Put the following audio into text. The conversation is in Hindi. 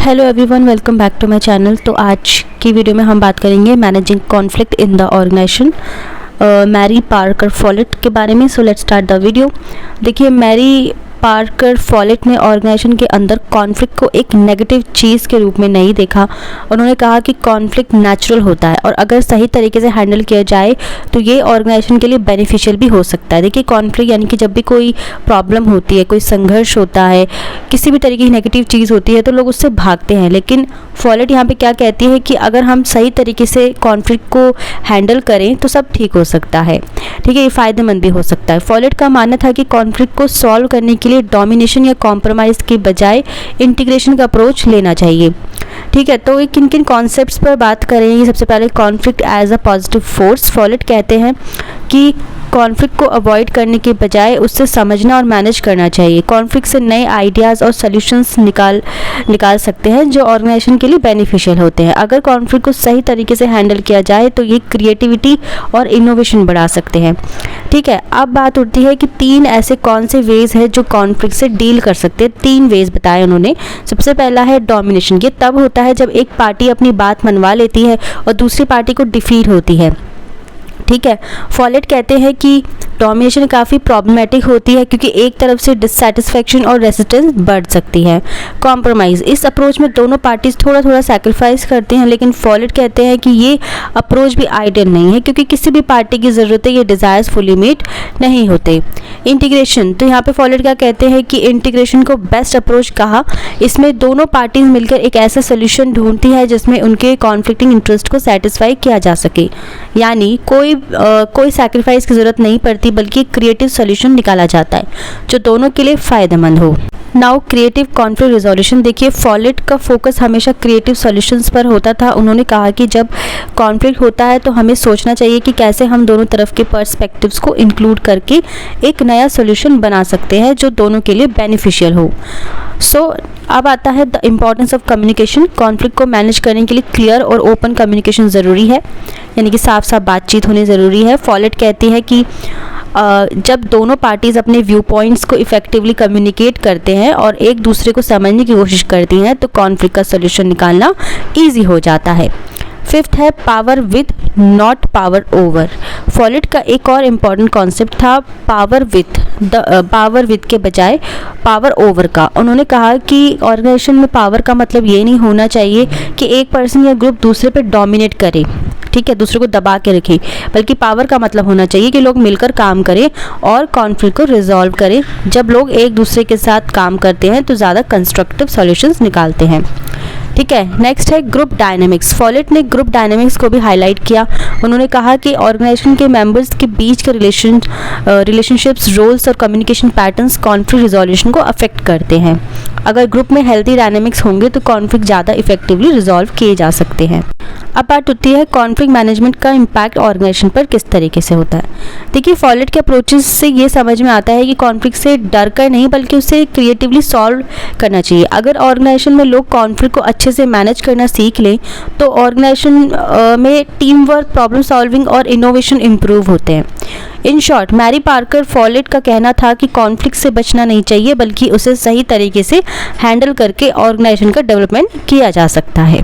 Hello everyone, welcome back to my channel. तो आज की वीडियो में हम बात करेंगे managing conflict in the organisation, Mary Parker Follett के बारे में। So let's start the video. देखिए, मैरी पार्कर फॉलेट ने ऑर्गेनाइजेशन के अंदर कॉन्फ्लिक्ट को एक नेगेटिव चीज़ के रूप में नहीं देखा। उन्होंने कहा कि कॉन्फ्लिक्ट नेचुरल होता है और अगर सही तरीके से हैंडल किया जाए तो ये ऑर्गेनाइजेशन के लिए बेनिफिशियल भी हो सकता है। देखिए, कॉन्फ्लिक्ट यानी कि जब भी कोई प्रॉब्लम होती है, कोई संघर्ष होता है, किसी भी तरीके की नेगेटिव चीज़ होती है तो लोग उससे भागते हैं। लेकिन फॉलेट यहाँ पे क्या कहती है कि अगर हम सही तरीके से कॉन्फ्लिक्ट को हैंडल करें तो सब ठीक हो सकता है। ठीक है, ये फ़ायदेमंद भी हो सकता है। फॉलेट का मानना था कि कॉन्फ्लिक्ट को सॉल्व करने के लिए डोमिनेशन या कॉम्प्रोमाइज़ के बजाय इंटीग्रेशन का अप्रोच लेना चाहिए। ठीक है, तो ये किन किन कॉन्सेप्ट्स पर बात करेंगे। सबसे पहले conflict as a positive force. Follett कहते हैं कि कॉन्फ्लिक्ट को अवॉइड करने के बजाय उससे समझना और मैनेज करना चाहिए। कॉन्फ्लिक्ट से नए आइडियाज़ और सॉल्यूशंस निकाल सकते हैं जो ऑर्गेनाइजेशन के लिए बेनिफिशियल होते हैं। अगर कॉन्फ्लिक्ट को सही तरीके से हैंडल किया जाए तो ये क्रिएटिविटी और इनोवेशन बढ़ा सकते हैं। ठीक है, अब बात उठती है कि तीन ऐसे कौन से वेज हैं जो कॉन्फ्लिक्ट से डील कर सकते हैं। तीन वेज बताए उन्होंने। सबसे पहला है डोमिनेशन। ये तब होता है जब एक पार्टी अपनी बात मनवा लेती है और दूसरी पार्टी को डिफीट होती है। ठीक है, फॉलेट कहते हैं कि डोमिनेशन काफ़ी प्रॉब्लमेटिक होती है क्योंकि एक तरफ से डिससैटिस्फैक्शन और रेजिस्टेंस बढ़ सकती है। कॉम्प्रोमाइज़, इस अप्रोच में दोनों पार्टीज थोड़ा थोड़ा सैक्रिफाइस करते हैं, लेकिन फॉलेट कहते हैं कि ये अप्रोच भी आइडियल नहीं है क्योंकि किसी भी पार्टी की ज़रूरतें ये डिज़ायर्स फुली मीट नहीं होते। इंटीग्रेशन, तो यहाँ पे फॉलेट क्या कहते हैं कि इंटीग्रेशन को बेस्ट अप्रोच कहा। इसमें दोनों पार्टीज मिलकर एक ऐसा सोल्यूशन ढूंढती है जिसमें उनके कॉन्फ्लिक्टिंग इंटरेस्ट को सेटिस्फाई किया जा सके। यानी कोई सैक्रिफाइस की ज़रूरत नहीं पड़ती बल्कि क्रिएटिव सॉल्यूशन निकाला जाता है जो दोनों के लिए फ़ायदेमंद हो। Now creative conflict resolution. देखिए, फॉलेट का फोकस हमेशा क्रिएटिव सॉल्यूशंस पर होता था। उन्होंने कहा कि जब कॉन्फ्लिक्ट होता है तो हमें सोचना चाहिए कि कैसे हम दोनों तरफ के पर्सपेक्टिव्स को इंक्लूड करके एक नया सॉल्यूशन बना सकते हैं जो दोनों के लिए बेनिफिशियल हो। अब आता है the importance of communication. Conflict को मैनेज करने के लिए क्लियर और ओपन कम्युनिकेशन ज़रूरी है, यानी कि साफ साफ बातचीत होनी ज़रूरी है। फॉलेट कहती है कि जब दोनों पार्टीज़ अपने व्यू पॉइंट्स को इफ़ेक्टिवली कम्युनिकेट करते हैं और एक दूसरे को समझने की कोशिश करती हैं तो कॉन्फ्लिक्ट का सॉल्यूशन निकालना ईजी हो जाता है। फिफ्थ है power with not power over. Follett का एक और इम्पॉर्टेंट कॉन्सेप्ट था पावर विद के बजाय पावर ओवर का। उन्होंने कहा कि ऑर्गेनाइजेशन में पावर का मतलब ये नहीं होना चाहिए कि एक पर्सन या ग्रुप दूसरे पे डोमिनेट करे, ठीक है, दूसरे को दबा के रखे, बल्कि पावर का मतलब होना चाहिए कि लोग मिलकर काम करें और कॉन्फ्लिक्ट को रिजॉल्व करें। जब लोग एक दूसरे के साथ काम करते हैं तो ज़्यादा कंस्ट्रक्टिव सॉल्यूशंस निकालते हैं। ठीक है, नेक्स्ट है ग्रुप डायनामिक्स। फॉलेट ने ग्रुप डायनामिक्स को भी हाईलाइट किया। उन्होंने कहा कि ऑर्गेनाइजेशन के मेंबर्स के बीच के रिलेशनशिप्स, रोल्स और कम्युनिकेशन पैटर्न्स कॉन्फ्लिक्ट रिजोल्यूशन को अफेक्ट करते हैं। अगर ग्रुप में हेल्दी डायनामिक्स होंगे तो कॉन्फ्लिक्ट ज़्यादा इफेक्टिवली रिजॉल्व किए जा सकते हैं। अब बात होती है कॉन्फ्लिक्ट मैनेजमेंट का इम्पैक्ट ऑर्गेनाइजेशन पर किस तरीके से होता है। देखिए, फॉलेट के अप्रोचेस से ये समझ में आता है कि कॉन्फ्लिक्ट से डर कर नहीं बल्कि उसे क्रिएटिवली सॉल्व करना चाहिए। अगर ऑर्गेनाइजेशन में लोग कॉन्फ्लिक्ट को अच्छे से मैनेज करना सीख लें तो ऑर्गेनाइजेशन में टीम वर्क, प्रॉब्लम सॉल्विंग और इनोवेशन इम्प्रूव होते हैं। In short, Mary Parker Follett का कहना था कि कॉन्फ्लिक्ट से बचना नहीं चाहिए बल्कि उसे सही तरीके से हैंडल करके ऑर्गेनाइजेशन का डेवलपमेंट किया जा सकता है।